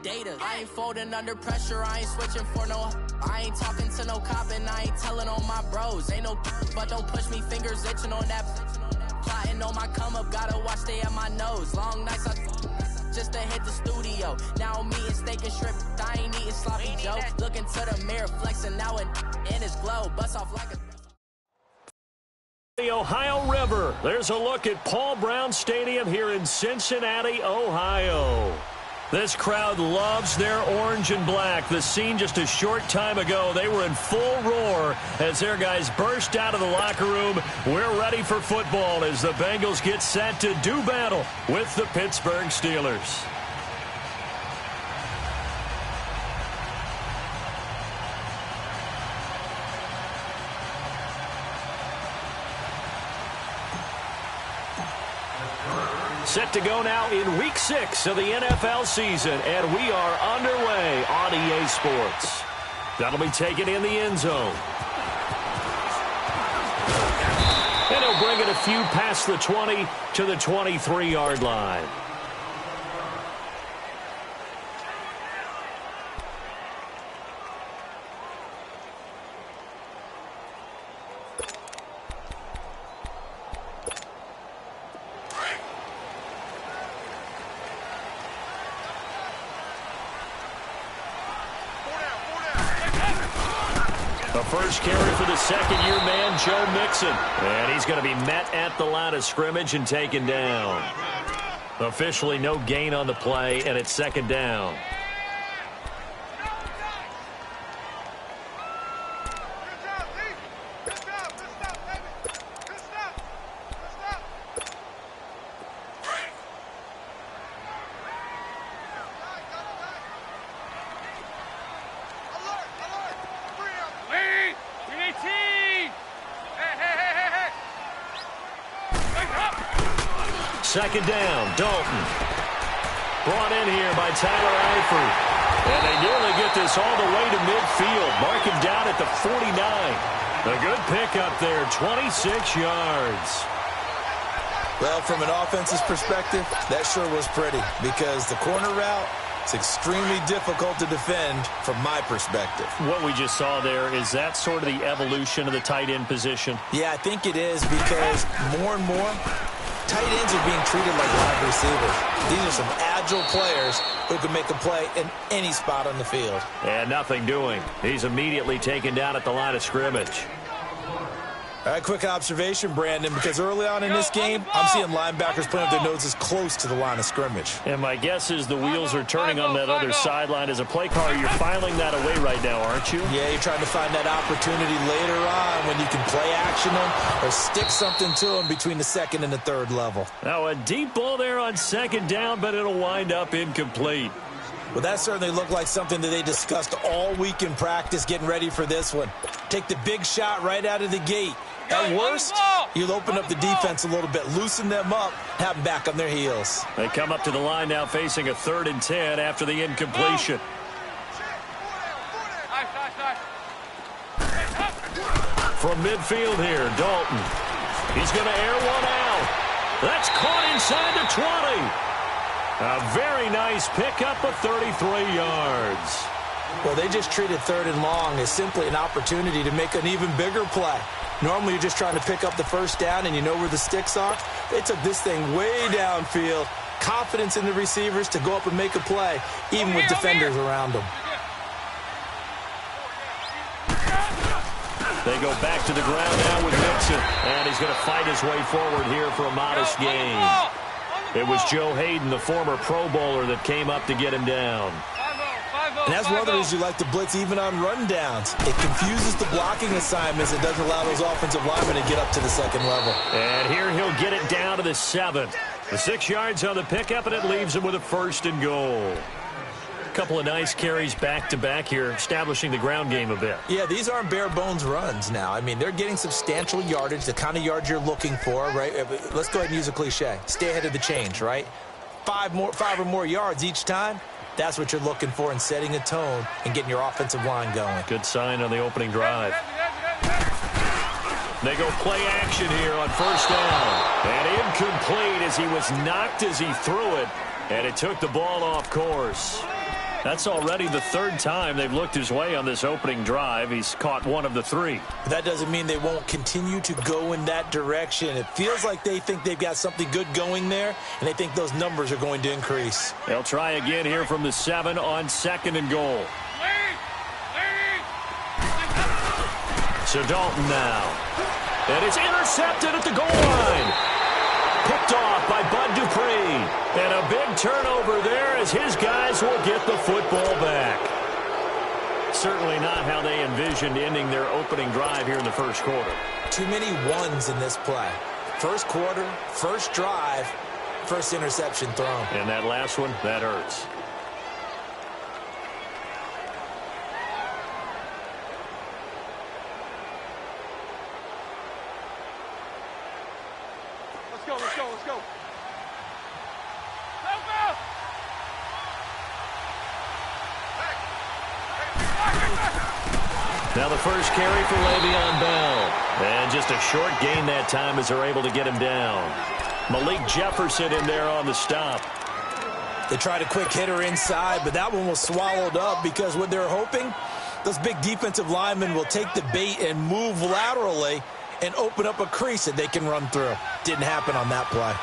data. I ain't folding under pressure, I ain't switching for no. I ain't talking to no cop and I ain't telling on my bros. Ain't no but don't push me, fingers itching on that. Plotting on my come up, gotta watch stay at my nose. Long nights I just to hit the studio. Now I'm eating steak and shrimp, I ain't eating sloppy joe. Looking to the mirror, flexing now and in his glow. Bust off like a the Ohio River. There's a look at Paul Brown Stadium here in Cincinnati, Ohio. This crowd loves their orange and black. The scene just a short time ago, they were in full roar as their guys burst out of the locker room. We're ready for football as the Bengals get set to do battle with the Pittsburgh Steelers. Set to go now in Week 6 of the NFL season, and we are underway on EA Sports. That'll be taken in the end zone. And he'll bring it a few past the 20 to the 23-yard line. The first carry for the second-year man, Joe Mixon. And he's going to be met at the line of scrimmage and taken down. Officially no gain on the play, and it's second down. Second down, Dalton. Brought in here by Tyler Eifert. And they nearly get this all the way to midfield. Mark him down at the 49. A good pickup there, 26 yards. Well, from an offense's perspective, that sure was pretty because the corner route is extremely difficult to defend from my perspective. What we just saw there, is that sort of the evolution of the tight end position? Yeah, I think it is because more and more tight ends are being treated like wide receivers. These are some agile players who can make a play in any spot on the field. And nothing doing. He's immediately taken down at the line of scrimmage. All right, quick observation, Brandon, because early on in this game, I'm seeing linebackers putting up their noses close to the line of scrimmage. And my guess is the wheels are turning on that other sideline. As a play caller, you're filing that away right now, aren't you? Yeah, you're trying to find that opportunity later on when you can play action them or stick something to them between the second and the third level. Now, a deep ball there on second down, but it'll wind up incomplete. Well, that certainly looked like something that they discussed all week in practice getting ready for this one. Take the big shot right out of the gate. At worst, you'll open up the defense a little bit, loosen them up, have them back on their heels. They come up to the line now facing a 3rd and 10 after the incompletion. From midfield here, Dalton. He's going to air one out. That's caught inside the 20. A very nice pickup of 33 yards. Well, they just treated 3rd and long as simply an opportunity to make an even bigger play. Normally, you're just trying to pick up the first down and you know where the sticks are. They took this thing way downfield. Confidence in the receivers to go up and make a play, even with defenders around them. They go back to the ground now with Mixon. And he's going to fight his way forward here for a modest gain. It was Joe Hayden, the former Pro Bowler, that came up to get him down. And that's one of the reasons you like to blitz even on rundowns. It confuses the blocking assignments. It doesn't allow those offensive linemen to get up to the second level. And here he'll get it down to the 7. The 6 yards on the pickup, and it leaves him with a 1st and goal. A couple of nice carries back-to-back here, establishing the ground game a bit. Yeah, these aren't bare-bones runs now. I mean, they're getting substantial yardage, the kind of yards you're looking for, right? Let's go ahead and use a cliche. Stay ahead of the change, right? 5 or more yards each time. That's what you're looking for in setting a tone and getting your offensive line going. Good sign on the opening drive. They go play action here on 1st down. And incomplete as he was knocked as he threw it. And it took the ball off course. That's already the third time they've looked his way on this opening drive. He's caught one of the three. That doesn't mean they won't continue to go in that direction. It feels like they think they've got something good going there, and they think those numbers are going to increase. They'll try again here from the 7 on 2nd and goal. So Dalton now. And it's intercepted at the goal line. Picked off by Bud Dupree. And a big turnover there as his guys will get the football back. Certainly not how they envisioned ending their opening drive here in the first quarter. Too many ones in this play. First quarter, first drive, first interception thrown. And that last one, that hurts. Let's go. Now the first carry for Le'Veon Bell. And just a short gain that time as they're able to get him down. Malik Jefferson in there on the stop. They tried a quick hitter inside, but that one was swallowed up because what they're hoping, those big defensive linemen will take the bait and move laterally and open up a crease that they can run through. Didn't happen on that play.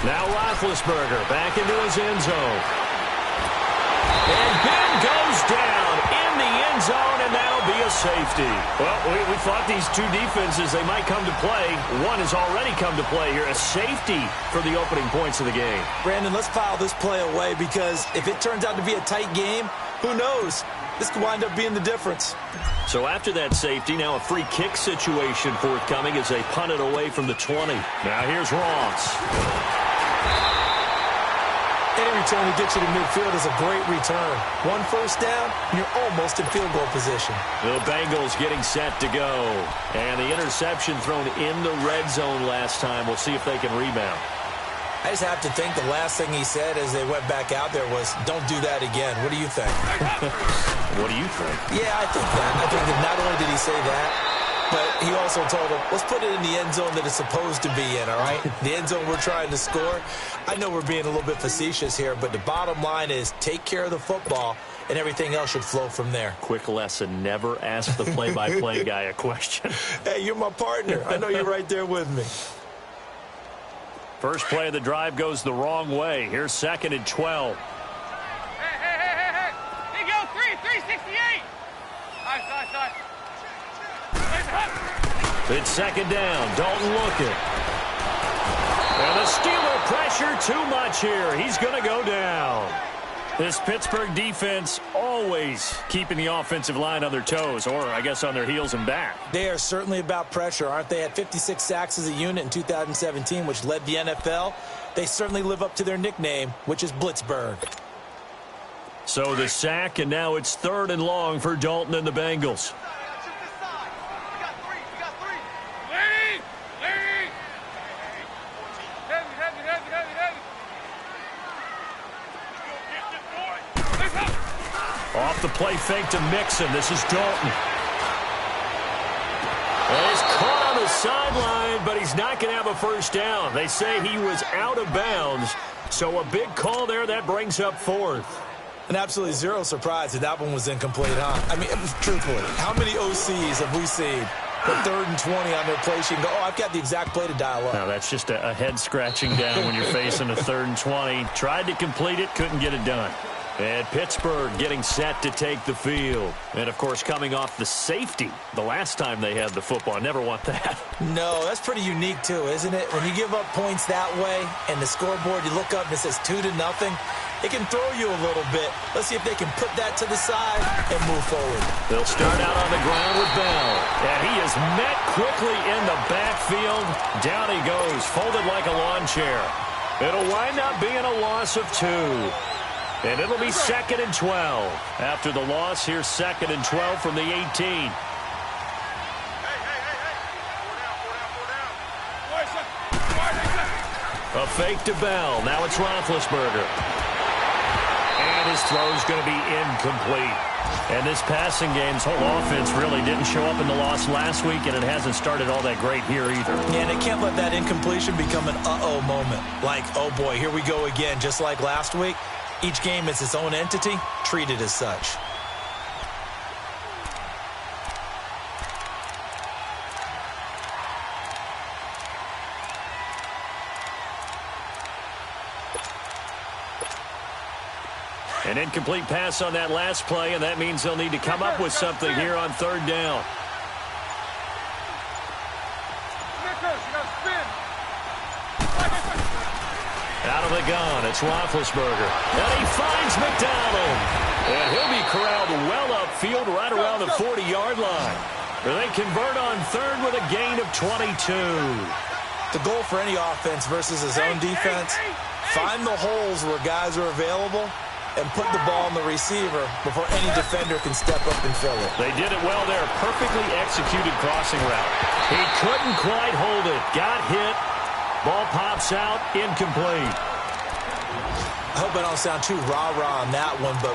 Now Roethlisberger back into his end zone. And Ben goes down in the end zone, and that'll be a safety. Well, we thought these two defenses, they might come to play. One has already come to play here, a safety for the opening points of the game. Brandon, let's file this play away because if it turns out to be a tight game, who knows? This could wind up being the difference. So after that safety, now a free kick situation forthcoming as they punt it away from the 20. Now here's Ross. Any return to get you to midfield is a great return. One first down, you're almost in field goal position. The Bengals getting set to go. And the interception thrown in the red zone last time. We'll see if they can rebound. I just have to think the last thing he said as they went back out there was, don't do that again. What do you think? What do you think? Yeah, I think that. I think that not only did he say that, but he also told them, let's put it in the end zone that it's supposed to be in, all right? The end zone we're trying to score. I know we're being a little bit facetious here, but the bottom line is take care of the football, and everything else should flow from there. Quick lesson, never ask the play-by-play guy a question. Hey, you're my partner. I know you're right there with me. First play of the drive goes the wrong way. Here's 2nd and 12. Hey. Here you go, 368. Nice. It's 2nd down. Dalton looking. And the Steeler pressure too much here. He's going to go down. This Pittsburgh defense always keeping the offensive line on their toes, or I guess on their heels and back. They are certainly about pressure, aren't they? Had 56 sacks as a unit in 2017, which led the NFL. They certainly live up to their nickname, which is Blitzburg. So the sack, and now it's 3rd and long for Dalton and the Bengals. Off the play fake to Mixon. This is Dalton. And he's caught on the sideline, but he's not going to have a first down. They say he was out of bounds. So a big call there. That brings up 4th. And absolutely zero surprise that one was incomplete, huh? I mean, truthfully, how many OCs have we seen with 3rd and 20 on their play sheet and go, oh, I've got the exact play to dial up? No, that's just a head scratching down when you're facing a 3rd and 20. Tried to complete it, couldn't get it done. And Pittsburgh getting set to take the field. And, of course, coming off the safety the last time they had the football. I never want that. No, that's pretty unique, too, isn't it? When you give up points that way and the scoreboard, you look up and it says 2-0, it can throw you a little bit. Let's see if they can put that to the side and move forward. They'll start out on the ground with Bell. And he is met quickly in the backfield. Down he goes, folded like a lawn chair. It'll wind up being a loss of 2. And it'll be 2nd and 12. After the loss, here's 2nd and 12 from the 18. A fake to Bell. Now it's Roethlisberger. And And his throw is going to be incomplete. And this passing game's whole offense really didn't show up in the loss last week, and it hasn't started all that great here either. Yeah, and they can't let that incompletion become an uh-oh moment. Like, oh boy, here we go again, just like last week. Each game is its own entity, treated as such. An incomplete pass on that last play, and that means they'll need to come up with something here on third down. Out of the gun, it's Roethlisberger. And he finds McDonald. And he'll be corralled well upfield right around the 40-yard line. They convert on third with a gain of 22. The goal for any offense versus his own defense, find the holes where guys are available and put the ball on the receiver before any defender can step up and fill it. They did it well there. Perfectly executed crossing route. He couldn't quite hold it. Got hit. Ball pops out. Incomplete. I hope I don't sound too rah-rah on that one, but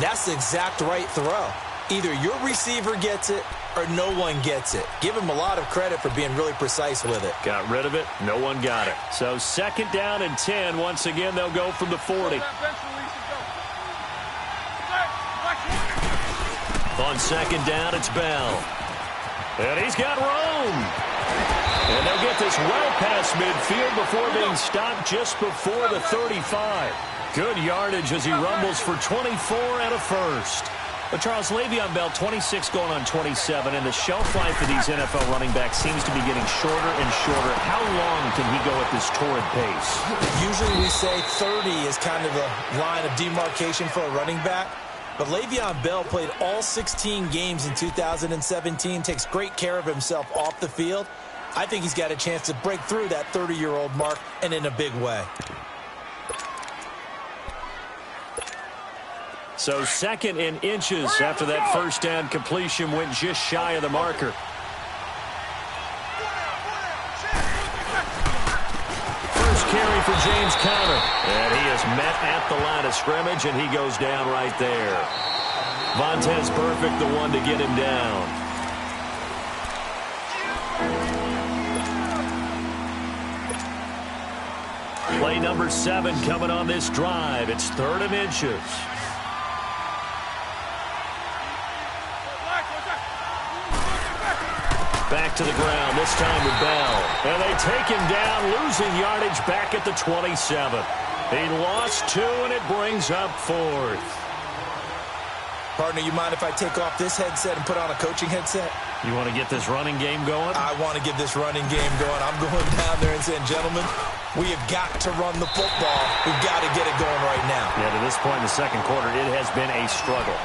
that's the exact right throw. Either your receiver gets it or no one gets it. Give him a lot of credit for being really precise with it. Got rid of it. No one got it. So second down and 10. Once again, they'll go from the 40. On second down, it's Bell. And he's got room. And they'll get this well past midfield before being stopped just before the 35. Good yardage as he rumbles for 24 and a first. But Charles, Le'Veon Bell, 26 going on 27, and the shelf life for these NFL running backs seems to be getting shorter and shorter. How long can he go at this torrid pace? Usually we say 30 is kind of the line of demarcation for a running back. But Le'Veon Bell played all 16 games in 2017, takes great care of himself off the field. I think he's got a chance to break through that 30-year-old mark, and in a big way. So second in inches after that first down completion went just shy of the marker. First carry for James Conner. And he is met at the line of scrimmage, and he goes down right there. Vontaze Burfict, the one to get him down. Play number 7 coming on this drive. It's third and inches. Back to the ground, this time with Bell. And they take him down, losing yardage back at the 27. He lost 2, and it brings up fourth. Partner, you mind if I take off this headset and put on a coaching headset? You want to get this running game going? I want to get this running game going. I'm going down there and saying, gentlemen, we have got to run the football. We've got to get it going right now. Yeah, to this point in the second quarter, it has been a struggle.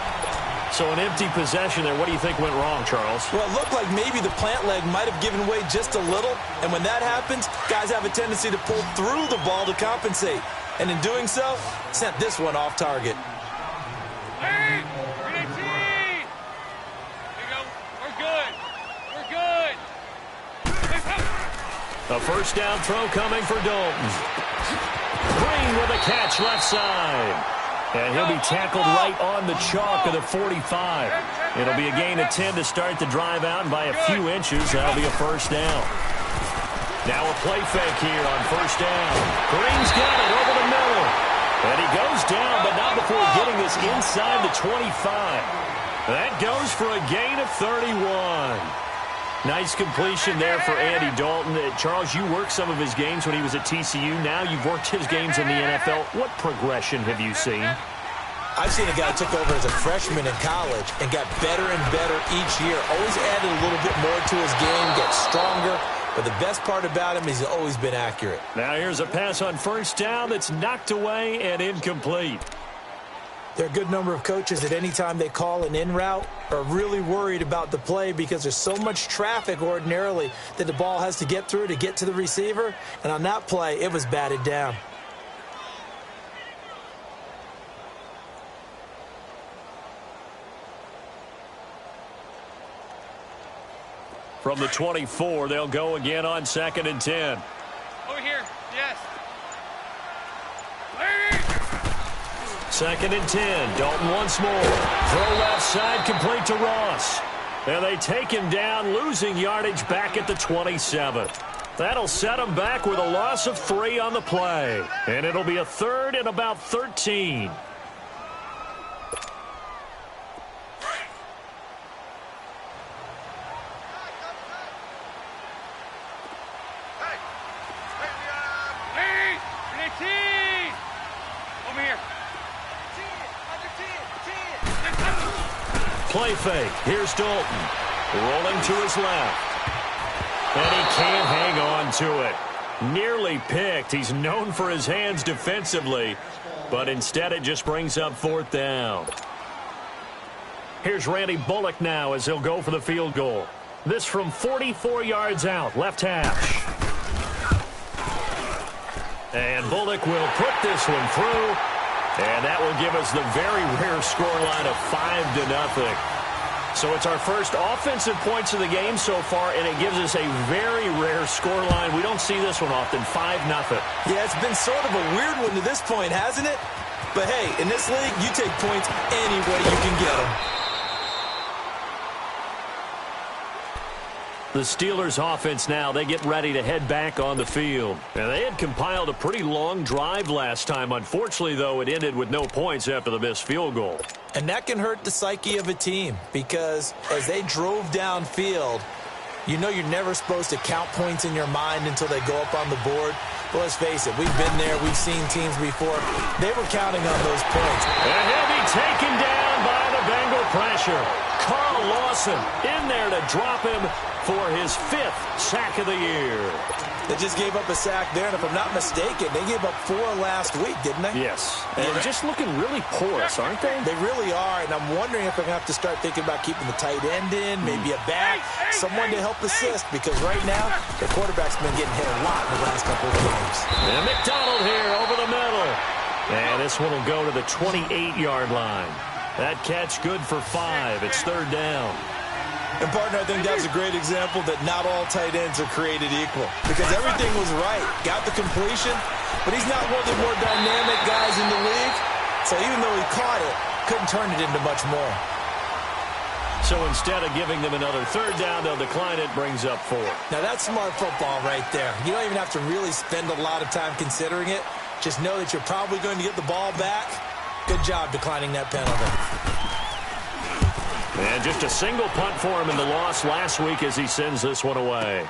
So an empty possession there. What do you think went wrong, Charles? Well, it looked like maybe the plant leg might have given way just a little. And when that happens, guys have a tendency to pull through the ball to compensate. And in doing so, sent this one off target. Hey, we're good. We're good. A first down throw coming for Dalton. Green with a catch left side. And he'll be tackled right on the chalk of the 45. It'll be a gain of 10 to start the drive out, and by a few inches, that'll be a first down. Now a play fake here on first down. Green's got it over the middle. And he goes down, but not before getting this inside the 25. That goes for a gain of 31. Nice completion there for Andy Dalton. Charles, you worked some of his games when he was at TCU. Now you've worked his games in the NFL. What progression have you seen? I've seen a guy who took over as a freshman in college and got better and better each year. Always added a little bit more to his game, gets stronger. But the best part about him is he's always been accurate. Now here's a pass on first down that's knocked away and incomplete. There are a good number of coaches at any time they call an in route are really worried about the play because there's so much traffic ordinarily that the ball has to get through to get to the receiver. And on that play, it was batted down. From the 24, they'll go again on second and 10. Over here, yes. 2nd and 10. Dalton once more. Throw left side, complete to Ross. And they take him down, losing yardage back at the 27. That'll set him back with a loss of 3 on the play. And it'll be a 3rd and about 13. Play fake. Here's Dalton. Rolling to his left. And he can't hang on to it. Nearly picked. He's known for his hands defensively. But instead it just brings up 4th down. Here's Randy Bullock now as he'll go for the field goal. This from 44 yards out. Left hash. And Bullock will put this one through. And that will give us the very rare scoreline of 5-0. So it's our first offensive points of the game so far, and it gives us a very rare scoreline. We don't see this one often, 5-0. Yeah, it's been sort of a weird one to this point, hasn't it? But hey, in this league, you take points any way you can get them. The Steelers offense now, they get ready to head back on the field. And they had compiled a pretty long drive last time. Unfortunately, though, it ended with no points after the missed field goal. And that can hurt the psyche of a team because as they drove downfield, you know you're never supposed to count points in your mind until they go up on the board. But let's face it, we've been there. We've seen teams before. They were counting on those points. And he'll be taken down by the Bengal pressure. Carl Lawson in there to drop him for his 5th sack of the year. They just gave up a sack there, and if I'm not mistaken, they gave up 4 last week, didn't they? Yes. And just looking really porous, aren't they? They really are, and I'm wondering if I'm going to have to start thinking about keeping the tight end in, maybe a back, someone to help assist, because right now, their quarterback's been getting hit a lot in the last couple of games. And McDonald here over the middle. And this one will go to the 28-yard line. That catch good for 5. It's 3rd down. And, partner, I think that's a great example that not all tight ends are created equal. Because everything was right. Got the completion, but he's not one of the more dynamic guys in the league. So even though he caught it, couldn't turn it into much more. So instead of giving them another 3rd down, they'll decline it, brings up 4. Now, that's smart football right there. You don't even have to really spend a lot of time considering it. Just know that you're probably going to get the ball back. Good job declining that penalty. And just a single punt for him in the loss last week as he sends this one away.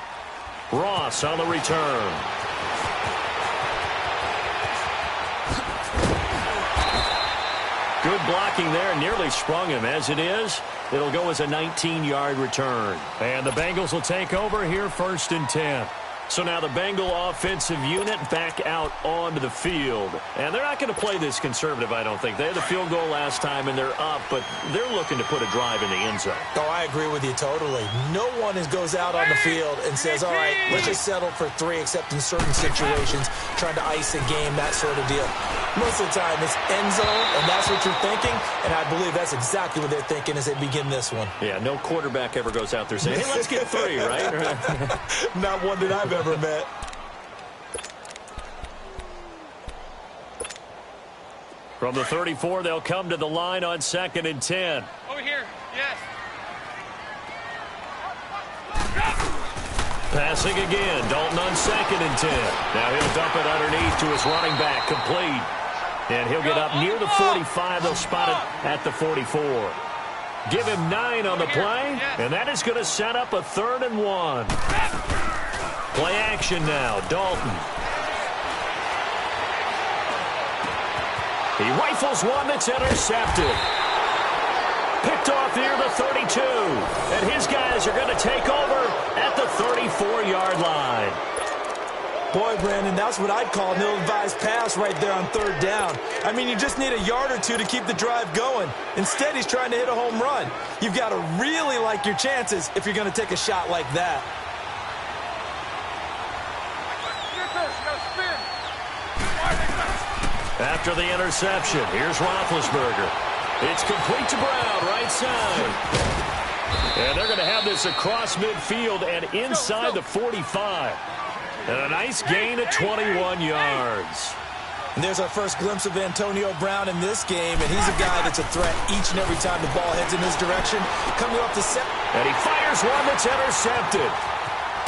Ross on the return. Good blocking there. Nearly sprung him. As it is, it'll go as a 19-yard return. And the Bengals will take over here 1st and 10. So now the Bengal offensive unit back out onto the field. And they're not going to play this conservative, I don't think. They had the field goal last time, and they're up, but they're looking to put a drive in the end zone. Oh, I agree with you totally. No one goes out on the field and says, all right, let's just settle for 3, except in certain situations, trying to ice a game, that sort of deal. Most of the time, it's end zone, and that's what you're thinking, and I believe that's exactly what they're thinking as they begin this one. Yeah, no quarterback ever goes out there saying, hey, let's get 3, right? Not one that I've ever met. From the 34, they'll come to the line on 2nd and 10. Over here, yes. Passing again, Dalton on 2nd and 10. Now he'll dump it underneath to his running back, complete. And he'll get up near the 45. They'll spot it at the 44. Give him 9 on the play, and that is going to set up a 3rd and 1. Play action now, Dalton. He rifles one that's intercepted. Picked off near the 32. And his guys are going to take over at the 34-yard line. Boy, Brandon, that's what I'd call an ill-advised pass right there on 3rd down. I mean, you just need a yard or 2 to keep the drive going. Instead, he's trying to hit a home run. You've got to really like your chances if you're going to take a shot like that. After the interception, here's Roethlisberger. It's complete to Brown, right side. And they're going to have this across midfield and inside the 45. And a nice gain of 21 yards. And there's our first glimpse of Antonio Brown in this game, and he's a guy that's a threat each and every time the ball heads in his direction. Coming off the set. And he fires one that's intercepted.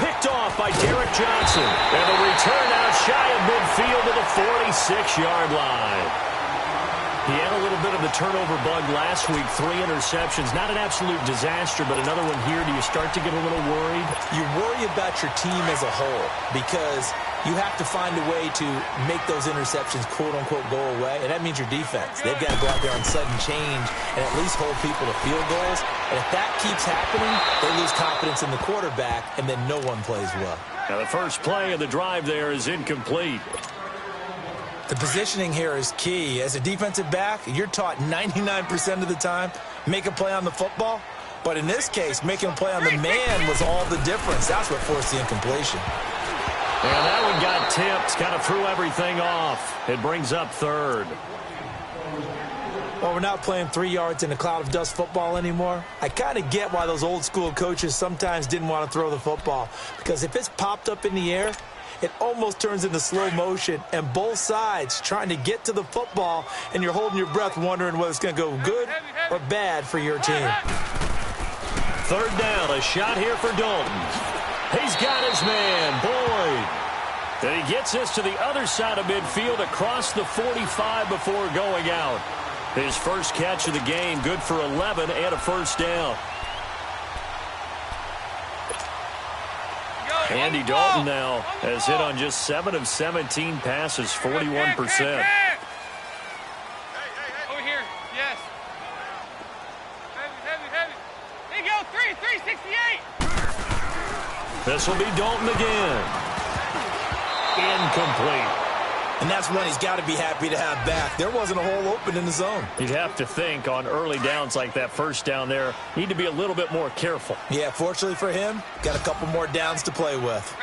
Picked off by Derek Johnson. And the return out shy of midfield to the 46-yard line. He had a little bit of the turnover bug last week, 3 interceptions. Not an absolute disaster, but another one here. Do you start to get a little worried? You worry about your team as a whole because you have to find a way to make those interceptions, quote-unquote, go away, and that means your defense. They've got to go out there on sudden change and at least hold people to field goals. And if that keeps happening, they lose confidence in the quarterback, and then no one plays well. Now the first play of the drive there is incomplete. The positioning here is key. As a defensive back, you're taught 99% of the time, make a play on the football. But in this case, making a play on the man was all the difference. That's what forced the incompletion. And that one got tipped, kind of threw everything off. It brings up third. Well, we're not playing 3 yards in a cloud of dust football anymore. I kind of get why those old school coaches sometimes didn't want to throw the football. Because if it's popped up in the air, it almost turns into slow motion, and both sides trying to get to the football, and you're holding your breath wondering whether it's going to go good or bad for your team. Third down, a shot here for Dalton. He's got his man, Boyd. And he gets this to the other side of midfield across the 45 before going out. His first catch of the game, good for 11 and a first down. Andy Dalton now has hit on just 7 of 17 passes, 41%. Over here, yes. Heavy. There you go, 368. This will be Dalton again. Incomplete. And that's one he's got to be happy to have back. There wasn't a hole open in the zone. You'd have to think on early downs like that first down there, need to be a little bit more careful. Yeah, fortunately for him, got a couple more downs to play with.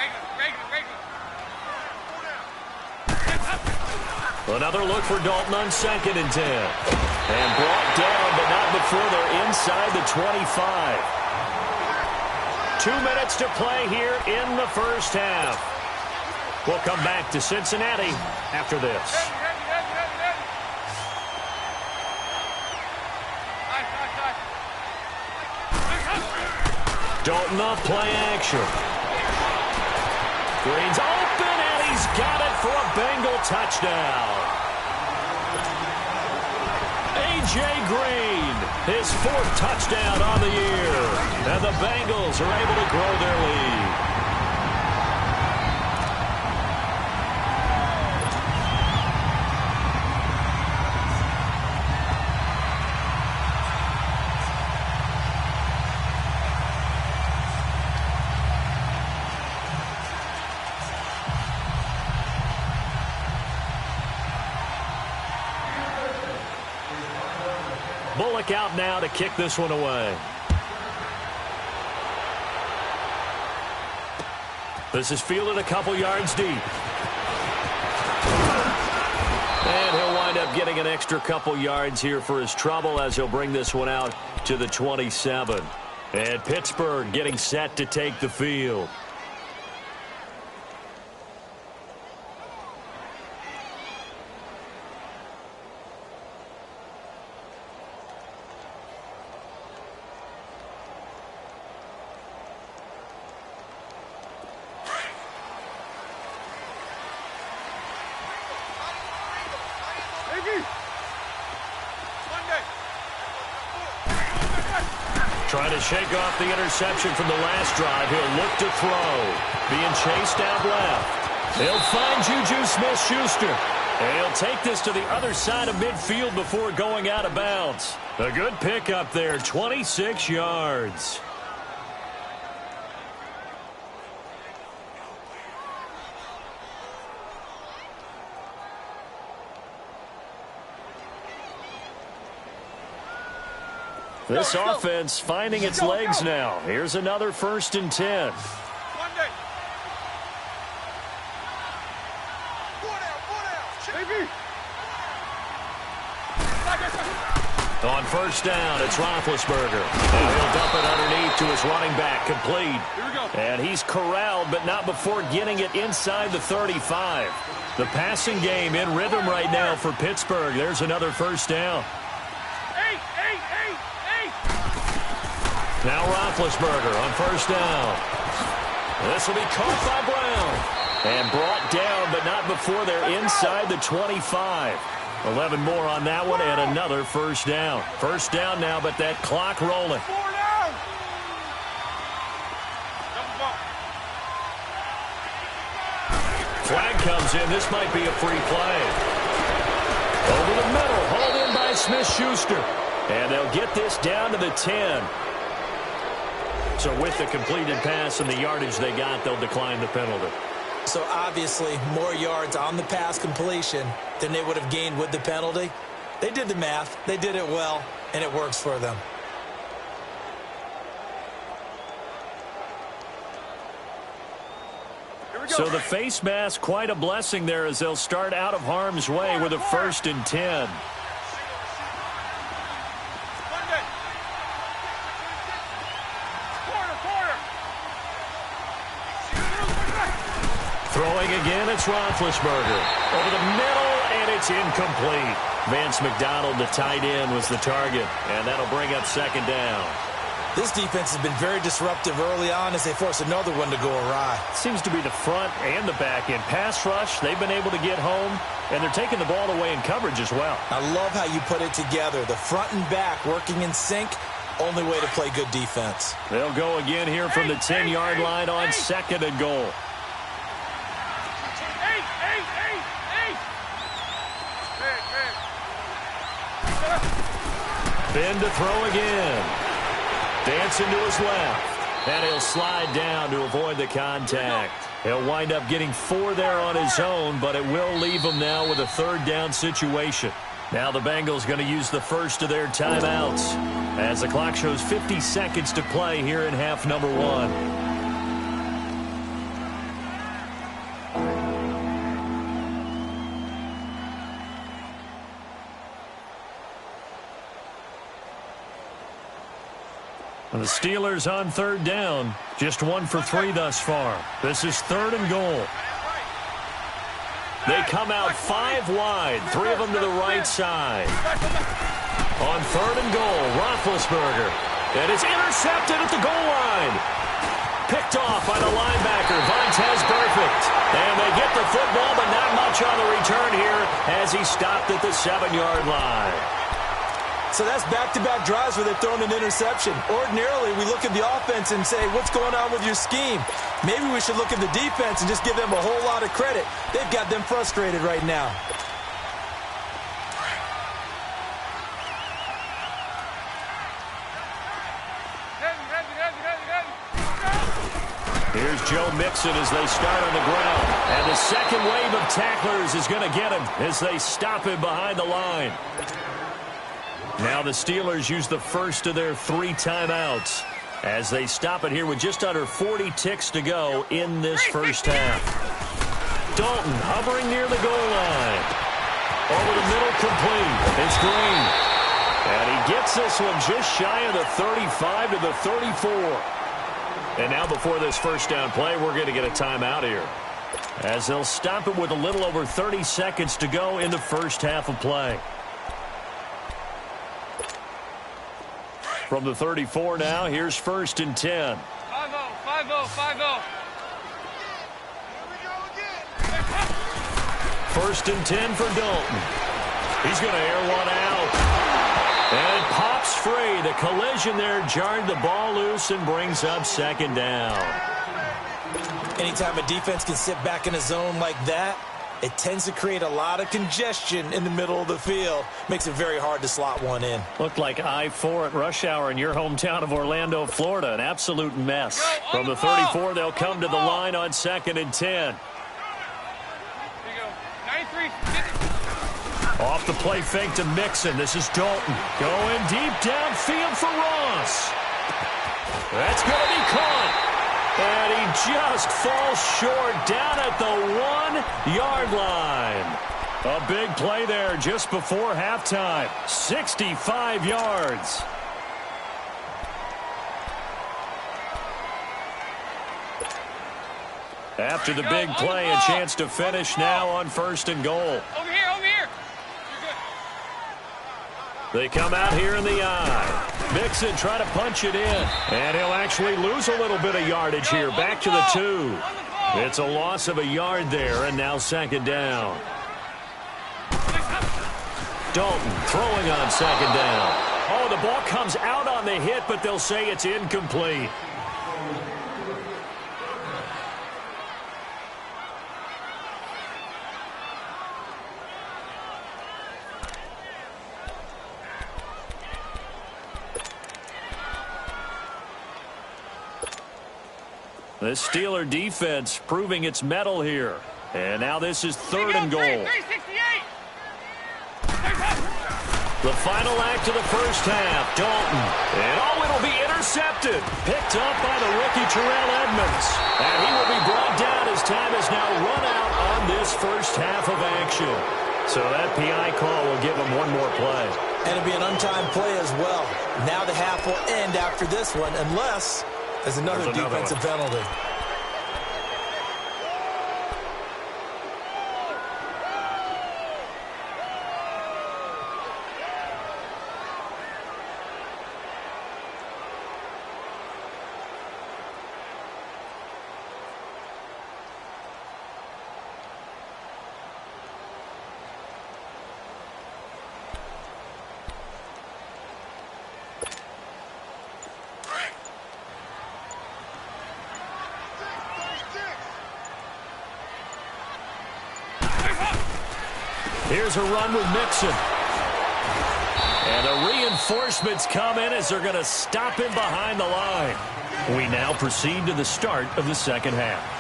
Another look for Dalton on 2nd and 10. And brought down, but not before they're inside the 25. 2 minutes to play here in the first half. We'll come back to Cincinnati after this. Dalton off play action. Green's open, and he's got it for a Bengal touchdown. A.J. Green, his 4th touchdown on the year. And the Bengals are able to grow their lead. Bullock out now to kick this one away. This is fielded a couple yards deep. And he'll wind up getting an extra couple yards here for his trouble as he'll bring this one out to the 27. And Pittsburgh getting set to take the field. Trying to shake off the interception from the last drive. He'll look to throw. Being chased out left. He'll find Juju Smith-Schuster. And he'll take this to the other side of midfield before going out of bounds. A good pickup there, 26 yards. This offense finding its legs now. Here's another 1st and 10. On first down, it's Roethlisberger. And he'll dump it underneath to his running back, complete. Here we go. And he's corralled, but not before getting it inside the 35. The passing game in rhythm right now for Pittsburgh. There's another first down. Eight. Now Roethlisberger on first down. This will be caught by Brown. And brought down, but not before they're inside the 25. 11 more on that one, and another first down. First down now, but that clock rolling. 4 down. Double bump. Flag comes in. This might be a free play. Over the middle, hauled in by Smith-Schuster. And they'll get this down to the 10. So with the completed pass and the yardage they got, they'll decline the penalty. So obviously more yards on the pass completion than they would have gained with the penalty. They did the math. They did it well, and it works for them. So the face mask, quite a blessing there as they'll start out of harm's way with a 1st and 10. Throwing again, it's Roethlisberger. Over the middle, and it's incomplete. Vance McDonald, the tight end, was the target, and that'll bring up second down. This defense has been very disruptive early on as they force another one to go awry. Seems to be the front and the back end. Pass rush, they've been able to get home, and they're taking the ball away in coverage as well. I love how you put it together. The front and back working in sync, only way to play good defense. They'll go again here from the 10-yard line on 2nd and goal. Ben to throw again. Dancing to his left. And he'll slide down to avoid the contact. He'll wind up getting 4 there on his own, but it will leave him now with a 3rd down situation. Now the Bengals going to use the first of their timeouts as the clock shows 50 seconds to play here in half number 1. The Steelers on 3rd down. Just 1 for 3 thus far. This is 3rd and goal. They come out 5 wide. 3 of them to the right side. On 3rd and goal, Roethlisberger. And it's intercepted at the goal line. Picked off by the linebacker, Vontaze Burfict. And they get the football, but not much on the return here as he stopped at the 7-yard line. So that's back-to-back drives where they've thrown an interception. Ordinarily, we look at the offense and say, what's going on with your scheme? Maybe we should look at the defense and just give them a whole lot of credit. They've got them frustrated right now. Here's Joe Mixon as they start on the ground. And the second wave of tacklers is going to get him as they stop him behind the line. Now the Steelers use the first of their 3 timeouts as they stop it here with just under 40 ticks to go in this first half. Dalton hovering near the goal line. Over the middle, complete. It's Green. And he gets this one just shy of the 35 to the 34. And now before this first down play, we're going to get a timeout here, as they'll stop it with a little over 30 seconds to go in the first half of play. From the 34 now, here's 1st and 10. 5-0, 5-0. 1st and 10 for Dalton. He's going to air one out. And it pops free. The collision there jarred the ball loose and brings up 2nd down. Anytime a defense can sit back in a zone like that, it tends to create a lot of congestion in the middle of the field. Makes it very hard to slot one in. Looked like I-4 at rush hour in your hometown of Orlando, Florida. An absolute mess. From the 34, they'll come to the line on 2nd and 10. Here you go. 93. Off the play fake to Mixon. This is Dalton. Going deep downfield for Ross. That's going to be caught. And he just falls short down at the 1-yard line. A big play there just before halftime. 65 yards. After the big play, a chance to finish now on 1st and goal. Over here, over here. They come out here in the eye. Mixon trying to punch it in. And he'll actually lose a little bit of yardage here. Back to the 2. It's a loss of a yard there, and now 2nd down. Dalton throwing on 2nd down. Oh, the ball comes out on the hit, but they'll say it's incomplete. The Steeler defense proving its mettle here. And now this is 3rd and goal. 368. The final act of the first half. Dalton. And it'll be intercepted. Picked up by the rookie Terrell Edmonds. And he will be brought down as time has now run out on this first half of action. So that PI call will give him one more play. And it'll be an untimed play as well. Now the half will end after this one, unless there's another defensive penalty. Here's a run with Mixon. And the reinforcements come in as they're going to stop him behind the line. We now proceed to the start of the second half.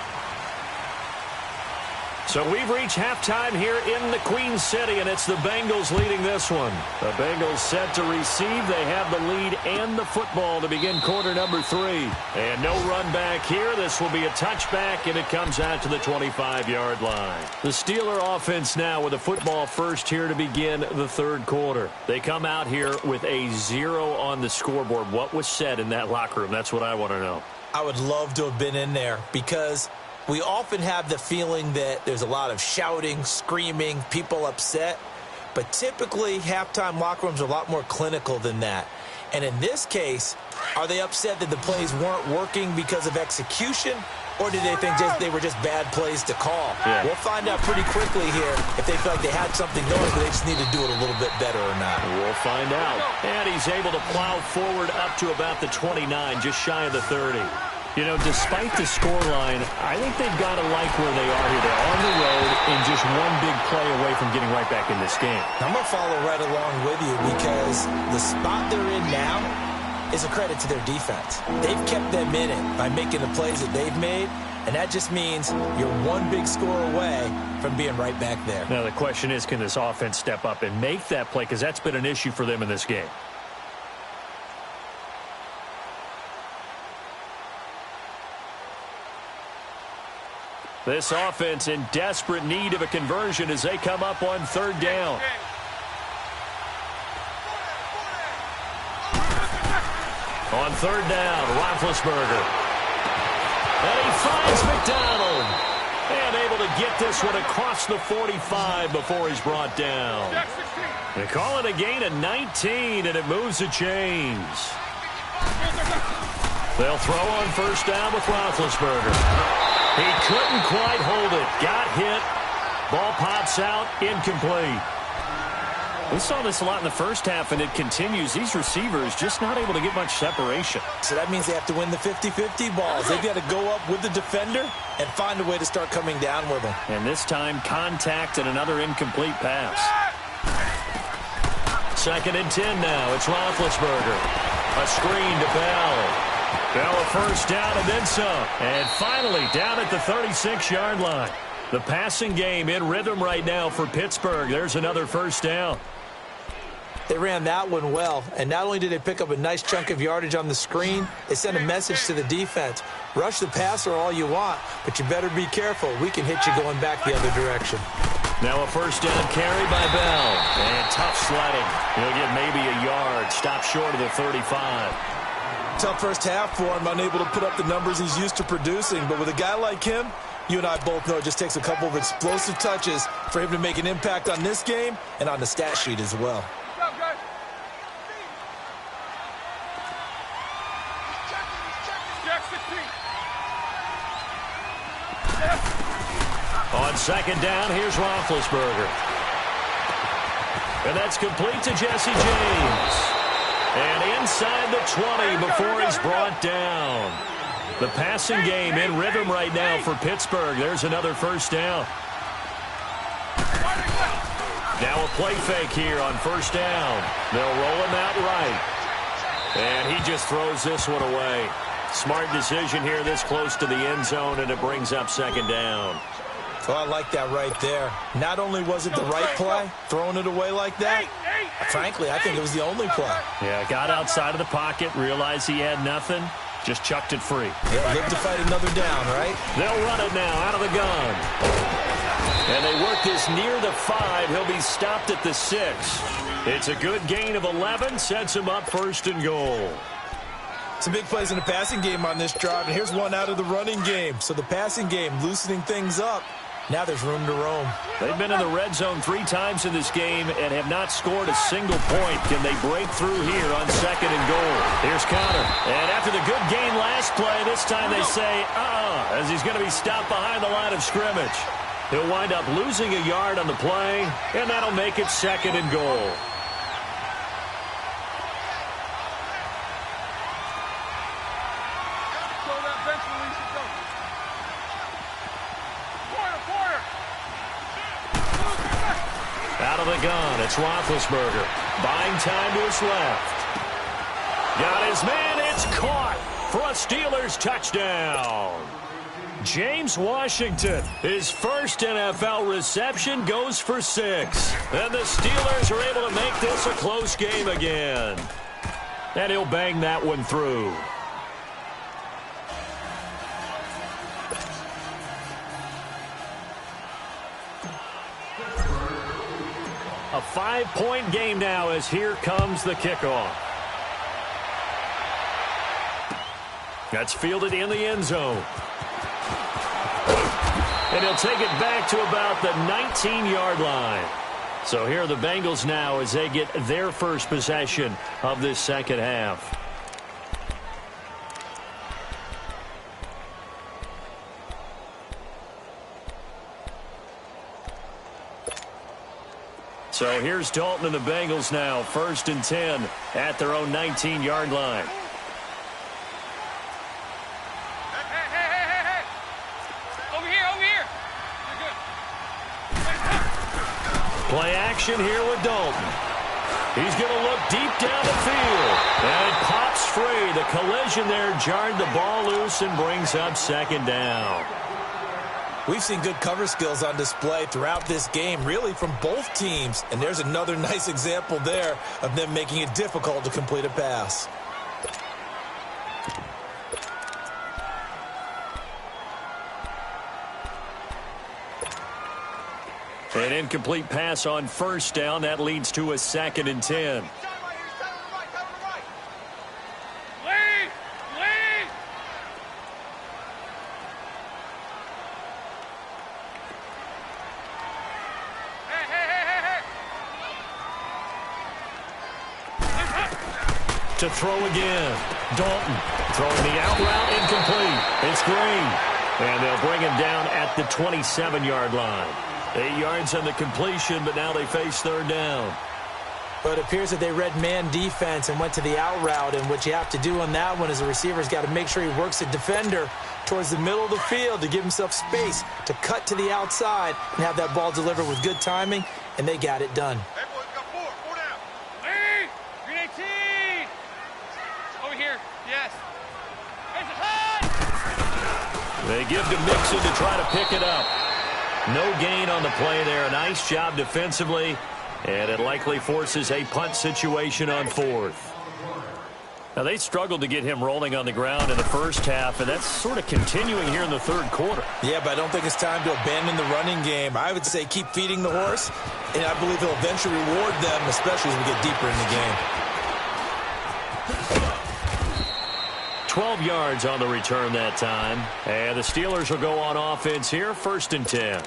So we've reached halftime here in the Queen City, and it's the Bengals leading this one. The Bengals set to receive. They have the lead and the football to begin quarter number 3. And no run back here. This will be a touchback, and it comes out to the 25-yard line. The Steeler offense now with the football first here to begin the 3rd quarter. They come out here with a 0 on the scoreboard. What was said in that locker room? That's what I want to know. I would love to have been in there because we often have the feeling that there's a lot of shouting, screaming, people upset. But typically, halftime locker rooms are a lot more clinical than that. And in this case, are they upset that the plays weren't working because of execution? Or did they think they were just bad plays to call? Yeah. We'll find out pretty quickly here if they feel like they had something going, but they just need to do it a little bit better or not. We'll find out. And he's able to plow forward up to about the 29, just shy of the 30. You know, despite the scoreline, I think they've got to like where they are here. They're on the road and just one big play away from getting right back in this game. I'm going to follow right along with you because the spot they're in now is a credit to their defense. They've kept them in it by making the plays that they've made, and that just means you're one big score away from being right back there. Now, the question is, can this offense step up and make that play? Because that's been an issue for them in this game. This offense in desperate need of a conversion as they come up on 3rd down. On 3rd down, Roethlisberger. And he finds McDonald. And able to get this one across the 45 before he's brought down. They call it a gain of 19, and it moves the chains. They'll throw on 1st down with Roethlisberger. He couldn't quite hold it. Got hit. Ball pops out. Incomplete. We saw this a lot in the first half, and it continues. These receivers just not able to get much separation. So that means they have to win the 50-50 balls. They've got to go up with the defender and find a way to start coming down with them. And this time, contact and another incomplete pass. 2nd and 10 now. It's Roethlisberger. A screen to Bell. Bell a 1st down and then some. And finally down at the 36-yard line. The passing game in rhythm right now for Pittsburgh. There's another 1st down. They ran that one well. And not only did they pick up a nice chunk of yardage on the screen, they sent a message to the defense. Rush the passer all you want, but you better be careful. We can hit you going back the other direction. Now a first down carry by Bell. And tough sledding. He'll get maybe a yard. Stop short of the 35. Tough first half for him, unable to put up the numbers he's used to producing. But with a guy like him, you and I both know it just takes a couple of explosive touches for him to make an impact on this game and on the stat sheet as well. On second down, here's Roethlisberger. And that's complete to Jesse James. And inside the 20 before he's brought down. The passing game in rhythm right now for Pittsburgh. There's another first down. Now a play fake here on first down. They'll roll him out right. And he just throws this one away. Smart decision here this close to the end zone, and it brings up second down. Oh, I like that right there. Not only was it the right play, throwing it away like that, frankly, I think it was the only play. Yeah, got outside of the pocket, realized he had nothing, just chucked it free. Yeah, live to fight another down, right? They'll run it now out of the gun. And they work this near the 5. He'll be stopped at the 6. It's a good gain of 11, sets him up first and goal. Some big plays in the passing game on this drive, and here's one out of the running game. So the passing game loosening things up. Now there's room to roam. They've been in the red zone 3 times in this game and have not scored a single point. Can they break through here on second and goal? Here's Connor. And after the good gain last play, this time they say, as he's going to be stopped behind the line of scrimmage. He'll wind up losing a yard on the play, and that'll make it second and goal. Out of the gun, it's Roethlisberger. Buying time to his left. Got his man, it's caught for a Steelers touchdown. James Washington, his first NFL reception, goes for 6. And the Steelers are able to make this a close game again. And he'll bang that one through. A 5-point game now as here comes the kickoff. That's fielded in the end zone. And he'll take it back to about the 19-yard line. So here are the Bengals now as they get their first possession of this second half. So here's Dalton and the Bengals now, 1st and 10 at their own 19-yard line. Hey. Over here. You're good. Play action here with Dalton. He's going to look deep down the field. And it pops free. The collision there jarred the ball loose and brings up second down. We've seen good cover skills on display throughout this game, really from both teams. And there's another nice example there of them making it difficult to complete a pass. An incomplete pass on first down. That leads to a 2nd and 10. To throw again. Dalton throwing the out route incomplete. It's Green. And they'll bring him down at the 27-yard line. 8 yards on the completion, but now they face 3rd down. But it appears that they read man defense and went to the out route. And what you have to do on that one is the receiver's got to make sure he works the defender towards the middle of the field to give himself space to cut to the outside and have that ball delivered with good timing, and they got it done. Hey, boys, got 4 down. Lee, Green 18. Over here, yes. There's a high. They give to Mixon to try to pick it up. No gain on the play there. A nice job defensively, and it likely forces a punt situation on 4th. Now, they struggled to get him rolling on the ground in the first half, and that's sort of continuing here in the third quarter. Yeah, but I don't think it's time to abandon the running game. I would say keep feeding the horse, and I believe he'll eventually reward them, especially as we get deeper in the game. 12 yards on the return that time. And the Steelers will go on offense here, 1st and 10.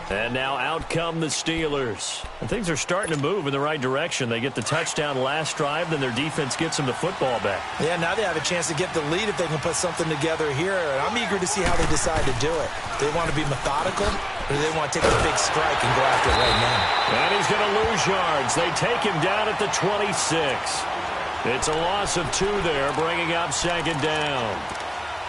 And now out come the Steelers. And things are starting to move in the right direction. They get the touchdown last drive, then their defense gets them the football back. Yeah, now they have a chance to get the lead if they can put something together here. And I'm eager to see how they decide to do it. Do they want to be methodical, or do they want to take a big strike and go after it right now? And he's going to lose yards. They take him down at the 26. It's a loss of 2 there, bringing up 2nd down.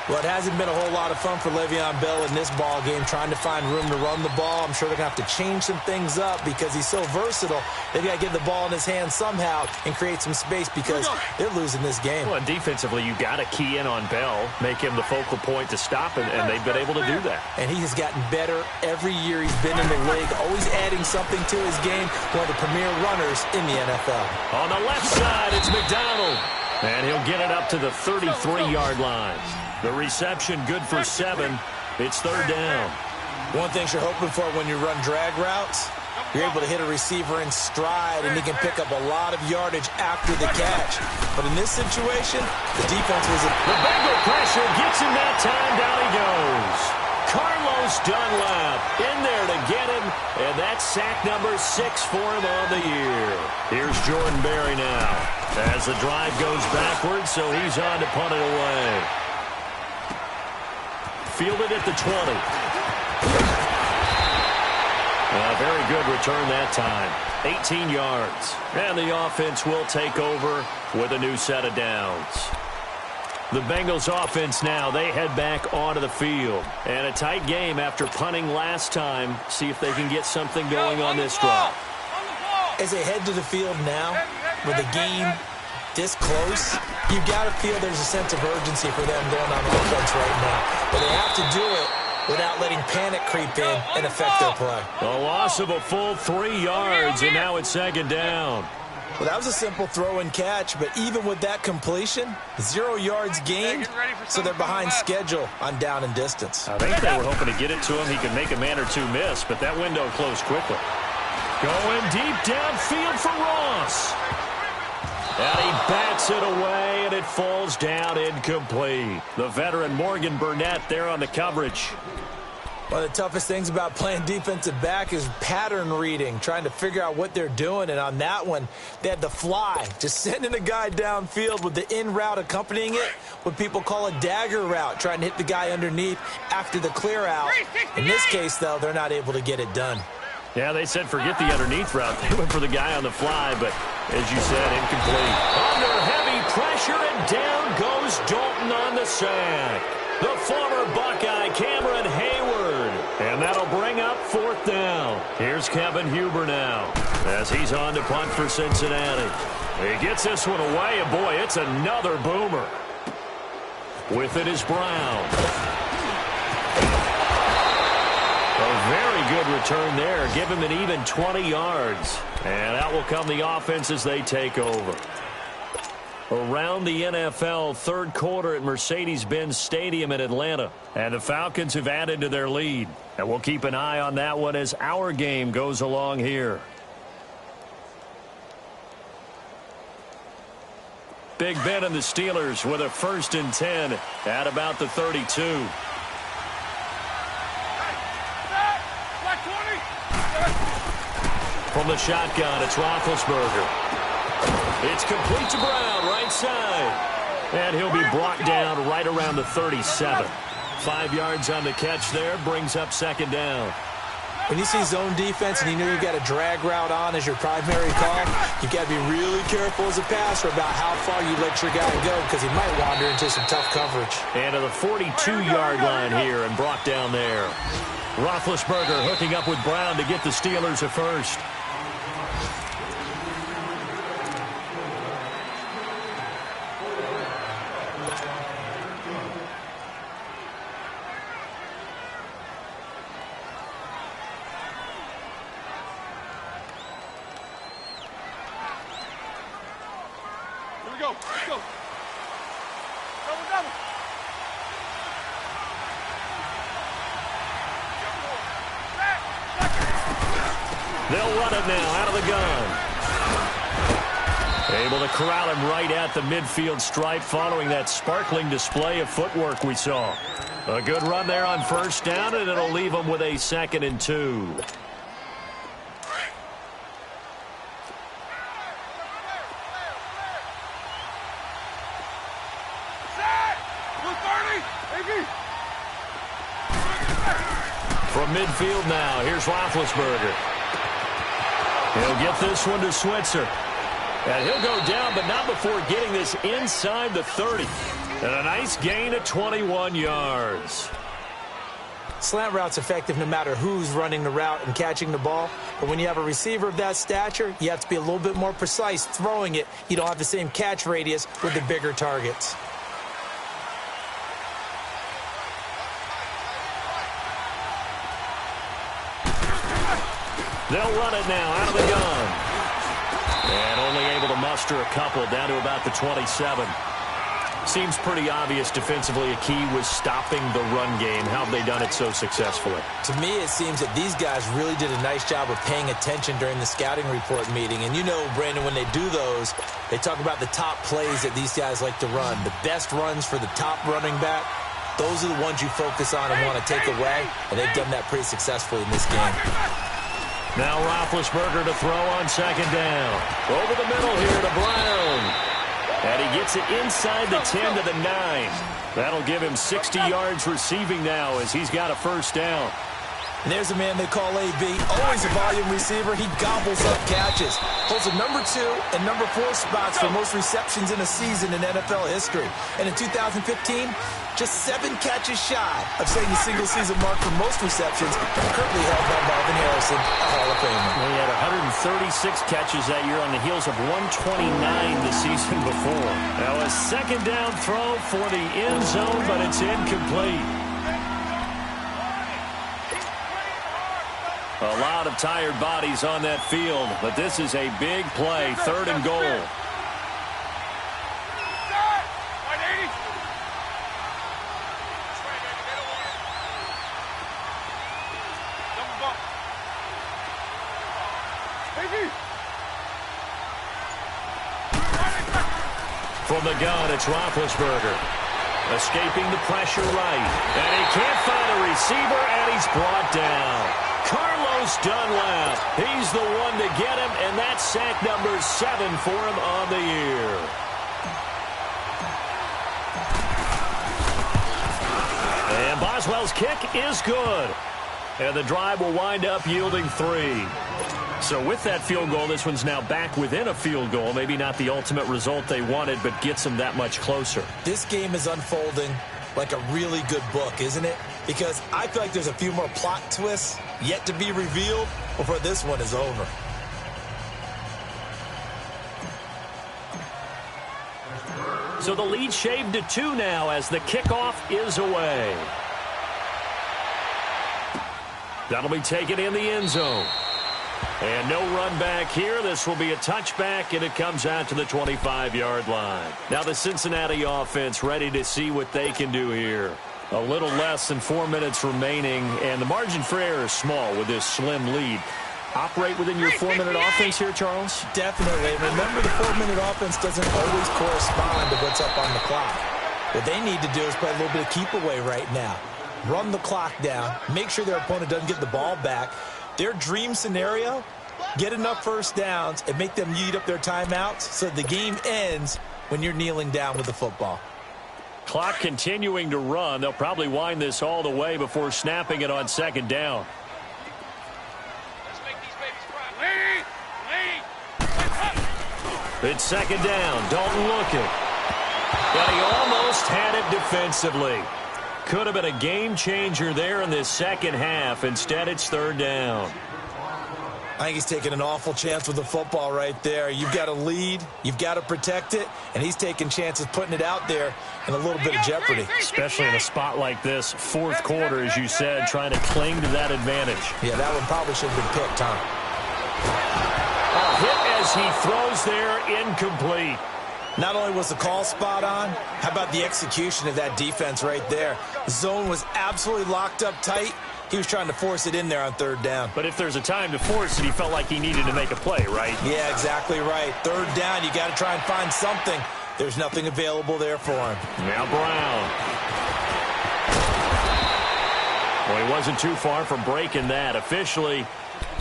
Well, it hasn't been a whole lot of fun for Le'Veon Bell in this ball game, trying to find room to run the ball. I'm sure they're going to have to change some things up because he's so versatile. They've got to get the ball in his hands somehow and create some space because they're losing this game. Well, and defensively, you got to key in on Bell, make him the focal point to stop it, and they've been able to do that. And he has gotten better every year he's been in the league, always adding something to his game, one of the premier runners in the NFL. On the left side, it's McDonald. And he'll get it up to the 33-yard line. The reception good for 7. It's 3rd down. One thing you're hoping for when you run drag routes, you're able to hit a receiver in stride, and he can pick up a lot of yardage after the catch. But in this situation, the defense was... The Bengal pressure gets him that time. Down he goes. Carlos Dunlap in there to get him, and that's sack number 6 for him on the year. Here's Jordan Berry now as the drive goes backwards, so he's on to punt it away. Fielded at the 20. A very good return that time. 18 yards. And the offense will take over with a new set of downs. The Bengals offense now, they head back onto the field. And a tight game after punting last time. See if they can get something going on this drive. As they head to the field now, with the game this close, you've got to feel there's a sense of urgency for them going on offense right now. But they have to do it without letting panic creep in and affect their play. A loss of a full 3 yards, and now it's 2nd down. Well, that was a simple throw and catch, but even with that completion, 0 yards gained, so they're behind schedule on down and distance. I think they were hoping to get it to him. He could make a man or two miss, but that window closed quickly. Going deep downfield for Ross. And he bats it away, and it falls down incomplete. The veteran Morgan Burnett there on the coverage. One of the toughest things about playing defensive back is pattern reading, trying to figure out what they're doing. And on that one, they had the fly, just sending a guy downfield with the in route accompanying it, what people call a dagger route, trying to hit the guy underneath after the clear out. In this case, though, they're not able to get it done. Yeah, they said forget the underneath route. They went for the guy on the fly, but as you said, incomplete. Under heavy pressure, and down goes Dalton on the sack. The former Buckeye, Cameron Hayward. And that'll bring up 4th down. Here's Kevin Huber now as he's on to punt for Cincinnati. He gets this one away, and boy, it's another boomer. With it is Brown. A very good return there. Give him an even 20 yards. And out will come the offense as they take over. Around the NFL, 3rd quarter at Mercedes-Benz Stadium in Atlanta. And the Falcons have added to their lead. And we'll keep an eye on that one as our game goes along here. Big Ben and the Steelers with a 1st and 10 at about the 32. From the shotgun, it's Roethlisberger. It's complete to Brown, right side. And he'll be brought down right around the 37. 5 yards on the catch there, brings up 2nd down. When you see zone defense and you know you've got a drag route on as your primary call, you've got to be really careful as a passer about how far you let your guy go because he might wander into some tough coverage. And to the 42-yard line here and brought down there. Roethlisberger hooking up with Brown to get the Steelers a 1st. Let's go. They'll run it now out of the gun. Able to corral him right at the midfield stripe following that sparkling display of footwork we saw. A good run there on first down, and it'll leave them with a 2nd and 2. From midfield now, here's Roethlisberger. He'll get this one to Switzer. And he'll go down, but not before getting this inside the 30. And a nice gain of 21 yards. Slant route's effective no matter who's running the route and catching the ball. But when you have a receiver of that stature, you have to be a little bit more precise throwing it. You don't have the same catch radius with the bigger targets. They'll run it now out of the gun. And only able to muster a couple down to about the 27. Seems pretty obvious defensively a key was stopping the run game. How have they done it so successfully? To me, it seems that these guys really did a nice job of paying attention during the scouting report meeting. And you know, Brandon, when they do those, they talk about the top plays that these guys like to run. The best runs for the top running back, those are the ones you focus on and want to take away. And they've done that pretty successfully in this game. Now Roethlisberger to throw on 2nd down. Over the middle here to Brown. And he gets it inside the 10 to the 9. That'll give him 60 yards receiving now as he's got a first down. And there's a man they call AB, always a volume receiver. He gobbles up catches. Holds the number 2 and number 4 spots for most receptions in a season in NFL history. And in 2015, just 7 catches shy of setting the single-season mark for most receptions, currently held by Marvin Harrison, a Hall of Famer. He had 136 catches that year on the heels of 129 the season before. Now a 2nd down throw for the end zone, but it's incomplete. A lot of tired bodies on that field, but this is a big play, 3rd and goal. From the gun, it's Roethlisberger. Escaping the pressure right. And he can't find a receiver, and he's brought down. Carlos Dunlap, he's the one to get him, and that's sack number 7 for him on the year. And Boswell's kick is good. And the drive will wind up yielding 3. So with that field goal, this one's now back within a field goal. Maybe not the ultimate result they wanted, but gets them that much closer. This game is unfolding like a really good book, isn't it? Because I feel like there's a few more plot twists yet to be revealed before this one is over. So the lead shaved to 2 now as the kickoff is away. That'll be taken in the end zone. And no run back here. This will be a touchback, and it comes out to the 25-yard line. Now the Cincinnati offense ready to see what they can do here. A little less than 4 minutes remaining, and the margin for error is small with this slim lead. Operate within your 4-minute offense here, Charles? Definitely. Remember, the 4-minute offense doesn't always correspond to what's up on the clock. What they need to do is play a little bit of keep away right now. Run the clock down. Make sure their opponent doesn't get the ball back. Their dream scenario, get enough first downs and make them eat up their timeouts so the game ends when you're kneeling down with the football. Clock continuing to run. They'll probably wind this all the way before snapping it on 2nd down. Let's make these babies cry. Lead. It's 2nd down. Dalton looking. But he almost had it defensively. Could have been a game changer there in this second half. Instead, it's 3rd down. I think he's taking an awful chance with the football right there. You've got to lead. You've got to protect it. And he's taking chances putting it out there in a little bit of jeopardy. Especially in a spot like this, 4th quarter, as you said, trying to cling to that advantage. Yeah, that one probably should have been picked, huh? A hit as he throws there, incomplete. Not only was the call spot on, how about the execution of that defense right there? The zone was absolutely locked up tight. He was trying to force it in there on third down. But if there's a time to force it, he felt like he needed to make a play, right? Yeah, exactly right. Third down, you got to try and find something. There's nothing available there for him. Now Brown. Well, he wasn't too far from breaking that. Officially,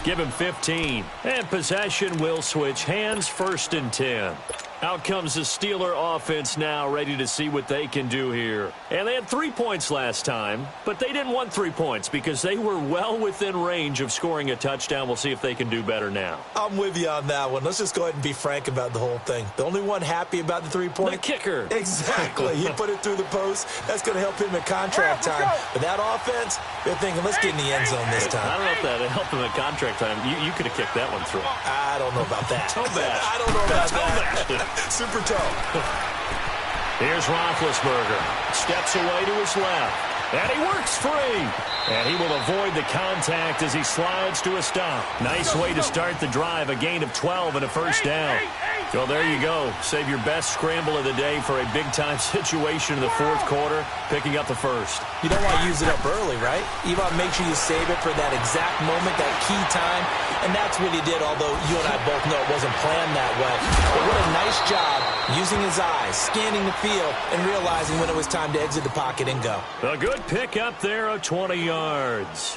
give him 15. And possession will switch hands, 1st and 10. Out comes the Steeler offense now, ready to see what they can do here. And they had 3 points last time, but they didn't want 3 points because they were well within range of scoring a touchdown. We'll see if they can do better now. I'm with you on that one. Let's just go ahead and be frank about the whole thing. The only one happy about the 3-point? The kicker. Exactly. He put it through the post. That's going to help him in contract time. But that offense, they're thinking, let's get in the end zone this time. I don't know if that helped him in contract time. You could have kicked that one through. I don't know about that. Toe bash. I don't know about that. Super toe. Here's Roethlisberger. Steps away to his left. And he works free. And he will avoid the contact as he slides to a stop. Nice way to start the drive. A gain of 12 and a 1st down. So there you go. Save your best scramble of the day for a big-time situation in the 4th quarter, picking up the 1st. You don't want to use it up early, right? You want to make sure you save it for that exact moment, that key time. And that's what he did, although you and I both know it wasn't planned that way. But what a nice job using his eyes, scanning the field, and realizing when it was time to exit the pocket and go. A good pick up there of 20 yards.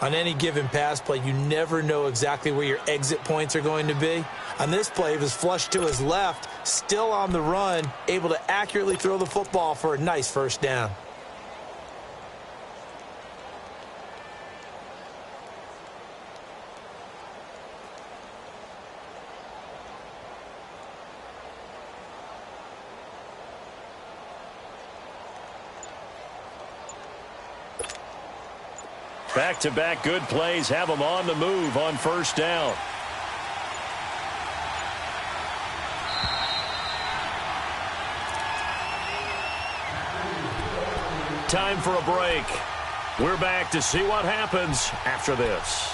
On any given pass play, you never know exactly where your exit points are going to be. On this play, he was flushed to his left, still on the run, able to accurately throw the football for a nice 1st down. Back-to-back good plays have them on the move on 1st down. Time for a break. We're back to see what happens after this.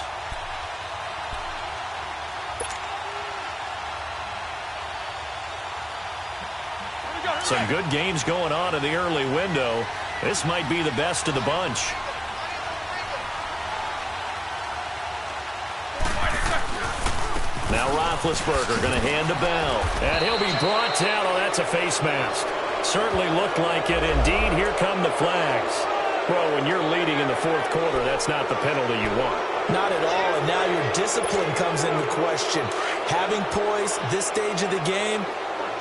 Some good games going on in the early window. This might be the best of the bunch. Now Roethlisberger going to hand to Bell. And he'll be brought down. Oh, that's a face mask. Certainly looked like it. Indeed, here come the flags. Well, when you're leading in the 4th quarter, that's not the penalty you want. Not at all, and now your discipline comes into question. Having poise this stage of the game,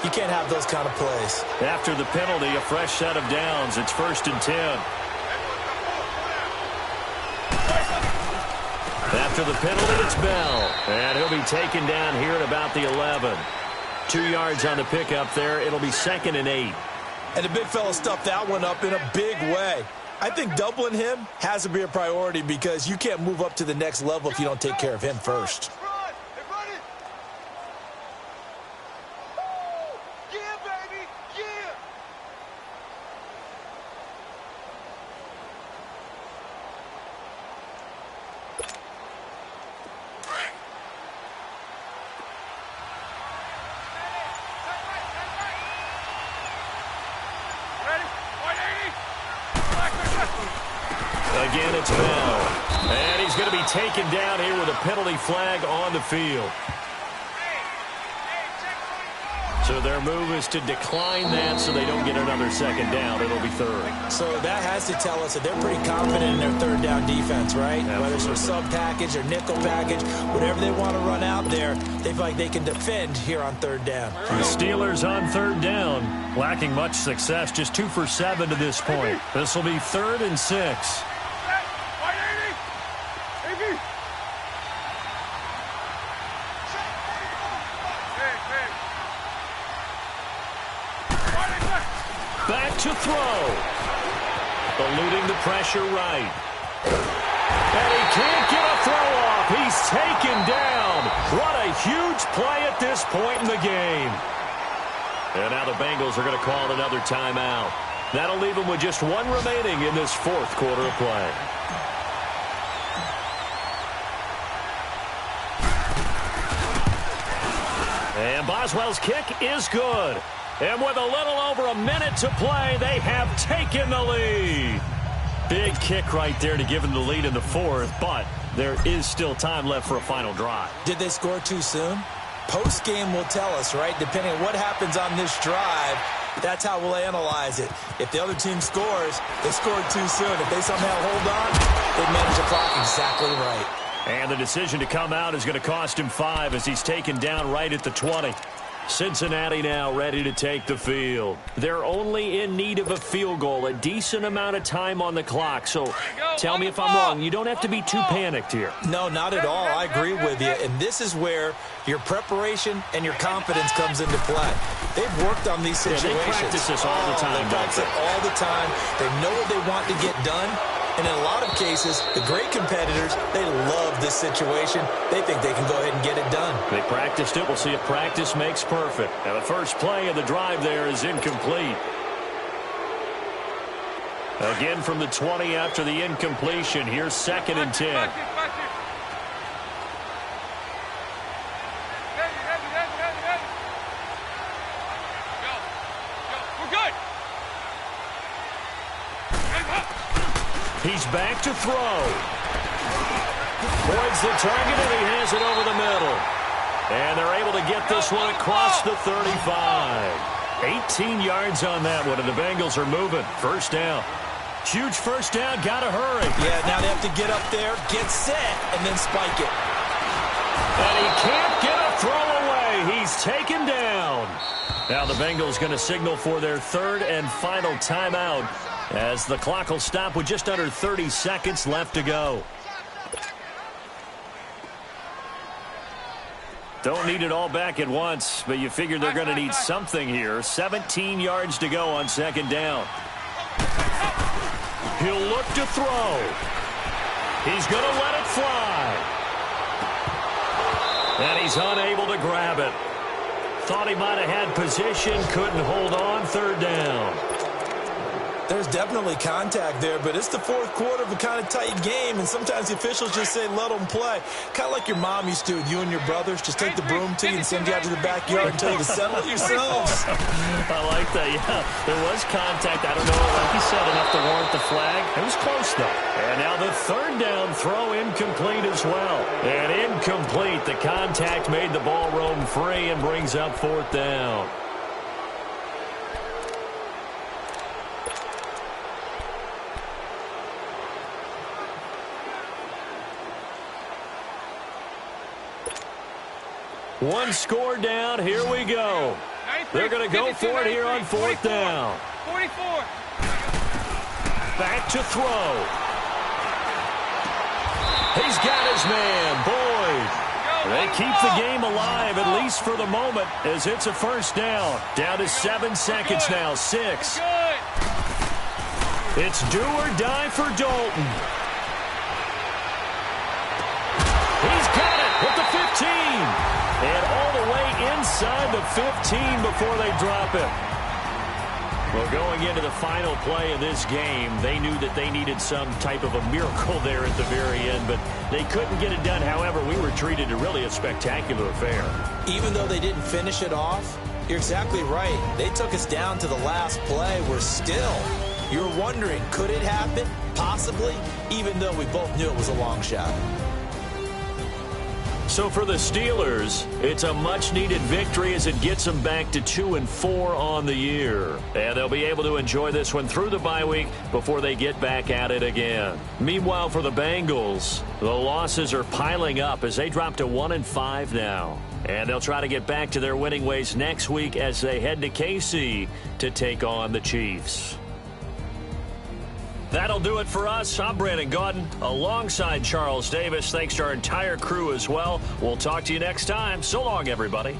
you can't have those kind of plays. After the penalty, a fresh set of downs. It's 1st and 10. After the penalty, it's Bell. And he'll be taken down here at about the 11. 2 yards on the pickup there. It'll be 2nd and 8. And the big fella stuffed that one up in a big way. I think doubling him has to be a priority because you can't move up to the next level if you don't take care of him first. Again, it's Bell. And he's going to be taken down here with a penalty flag on the field. So their move is to decline that so they don't get another 2nd down. It'll be 3rd. So that has to tell us that they're pretty confident in their 3rd down defense, right? Absolutely. Whether it's a sub package or nickel package, whatever they want to run out there, they feel like they can defend here on 3rd down. The Steelers on 3rd down, lacking much success, just 2 for 7 to this point. This will be 3rd and 6. Back to throw. Eluding the pressure right. And he can't get a throw off. He's taken down. What a huge play at this point in the game. And now the Bengals are going to call another timeout. That'll leave them with just 1 remaining in this 4th quarter of play. And Boswell's kick is good. And with a little over a minute to play, they have taken the lead. Big kick right there to give them the lead in the fourth, but there is still time left for a final drive. Did they score too soon? Post-game will tell us, right? Depending on what happens on this drive, that's how we'll analyze it. If the other team scores, they scored too soon. If they somehow hold on, they manage the clock exactly right. And the decision to come out is going to cost him 5 as he's taken down right at the 20. Cincinnati now ready to take the field. They're only in need of a field goal, a decent amount of time on the clock. So tell me if I'm wrong. You don't have to be too panicked here. No, not at all. I agree with you. And this is where your preparation and your confidence comes into play. They've worked on these situations. Yeah, they practice this all the time. They practice it all the time. They know what they want to get done. And in a lot of cases, the great competitors, they love this situation. They think they can go ahead and get it done. They practiced it. We'll see if practice makes perfect. Now, the first play of the drive there is incomplete. Again from the 20 after the incompletion. Here's 2nd and 10. He's back to throw. Boyd's the target, and he has it over the middle. And they're able to get this one across the 35. 18 yards on that one, and the Bengals are moving. First down. Huge first down. Got to hurry. Yeah, now they have to get up there, get set, and then spike it. And he can't get a throw away. He's taken down. Now the Bengals going to signal for their 3rd and final timeout, as the clock will stop with just under 30 seconds left to go. Don't need it all back at once, but you figure they're going to need something here. 17 yards to go on 2nd down. He'll look to throw. He's going to let it fly. And he's unable to grab it. Thought he might have had position, couldn't hold on. 3rd down. There's definitely contact there, but it's the 4th quarter of a kind of tight game, and sometimes the officials just say, let them play. Kind of like your mom used to with you and your brothers. Just take the broom to you and send you out to the backyard and tell you to settle it yourselves. I like that, yeah. There was contact. I don't know, like you said, enough to warrant the flag. It was close, though. And now the 3rd down throw incomplete as well. And incomplete. The contact made the ball roam free and brings up 4th down. One score down. Here we go. They're going to go for it here on 4th down. 44. Back to throw. He's got his man, Boyd. They keep the game alive, at least for the moment, as it's a first down. Down to 7 seconds now. 6. It's do or die for Dalton. He's got it at the 15. And all the way inside the 15 before they drop it. Well, going into the final play of this game, they knew that they needed some type of a miracle there at the very end, but they couldn't get it done. However, we were treated to really a spectacular affair. Even though they didn't finish it off, you're exactly right. They took us down to the last play. We're still, you're wondering, could it happen? Possibly, even though we both knew it was a long shot. So for the Steelers, it's a much-needed victory as it gets them back to 2-4 on the year. And they'll be able to enjoy this one through the bye week before they get back at it again. Meanwhile, for the Bengals, the losses are piling up as they drop to 1-5 now. And they'll try to get back to their winning ways next week as they head to KC to take on the Chiefs. That'll do it for us. I'm Brandon Gaudin alongside Charles Davis. Thanks to our entire crew as well. We'll talk to you next time. So long, everybody.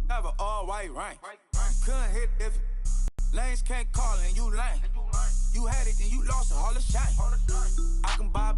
Have an all-white rank. Couldn't hit if lanes can't call and you lame. You had it, then you lost all the shine. I can buy